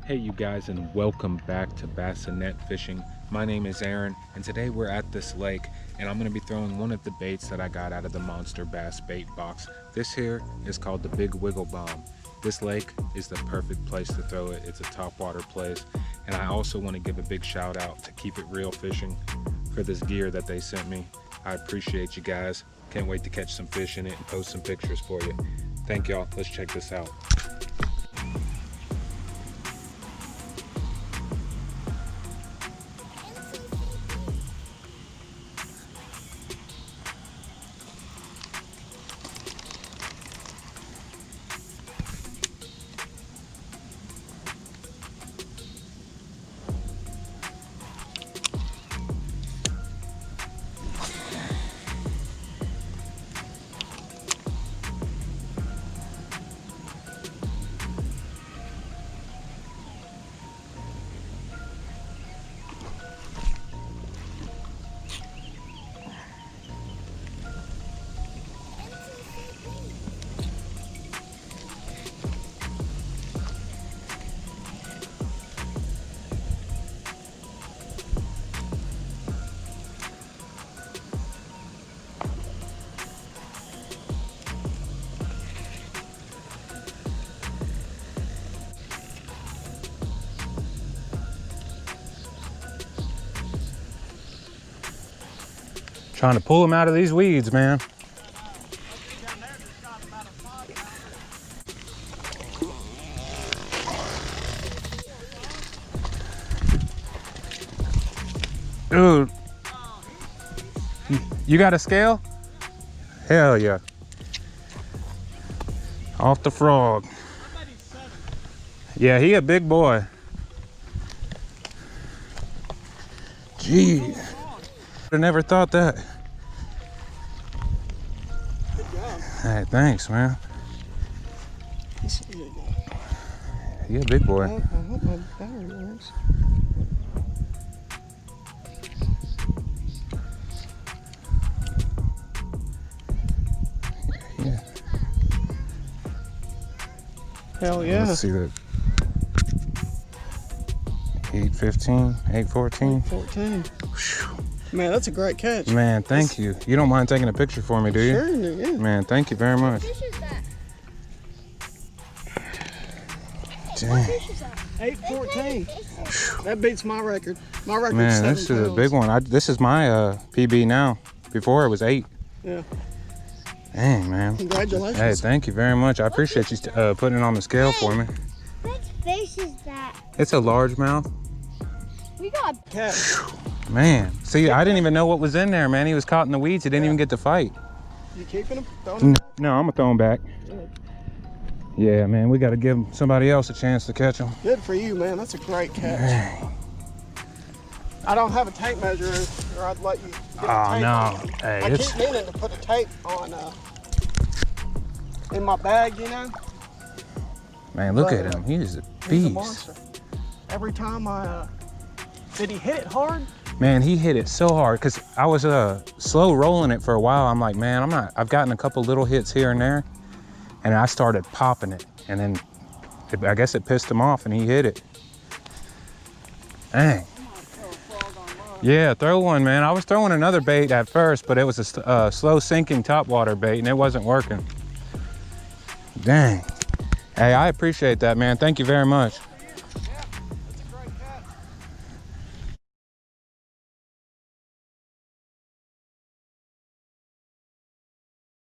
Hey you guys, and welcome back to Bassinet Fishing. My name is Aaron, and today we're at this lake and I'm going to be throwing one of the baits that I got out of the Monster Bass bait box. This here is called the Big Wiggle Bomb. This lake is the perfect place to throw it. It's a top water place, and I also want to give a big shout out to Keep It Real Fishing for this gear that they sent me. I appreciate you guys. Can't wait to catch some fish in it and post some pictures for you. Thank y'all. Let's check this out. Trying to pull him out of these weeds, man. Dude, you got a scale? Hell yeah. Off the frog. Yeah, he a big boy. Gee, I never thought that. Hey, thanks, man. You a big boy. I hope my battery works. Yeah. Hell yeah. Let's see that. 8:15, 8:14. 14. Man, that's a great catch. Man, thank you. You don't mind taking a picture for me, do you? Sure, yeah. Man, thank you very much. What fish is that? Dang. What fish is that? 8:14. That beats my record. My record's Man, 7 this is a pounds. big one. This is my PB now. Before it was 8. Yeah. Dang, man. Congratulations. Hey, thank you very much. I appreciate you putting it on the scale for me. What fish is that? It's a largemouth. We got Catch. Man, see, I didn't even know what was in there, man. He was caught in the weeds. He didn't even get to fight. You keeping him? Throwing him? No, I'm gonna throw him back. Good. Yeah, man, we got to give somebody else a chance to catch him. Good for you, man. That's a great catch. Dang. I don't have a tape measure, or I'd let you get the Oh tape no! on. Hey, I it's keep meaning to put a tape on in my bag, you know. man. Look at him. He is a He's a beast. monster. Every time did he hit it hard? Man, he hit it so hard because I was slow rolling it for a while. I'm like, man, I've gotten a couple little hits here and there, and I started popping it, and then I guess it pissed him off, and he hit it. Dang. Yeah, throw one, man. I was throwing another bait at first, but it was a slow sinking topwater bait, and it wasn't working. Dang. Hey, I appreciate that, man. Thank you very much.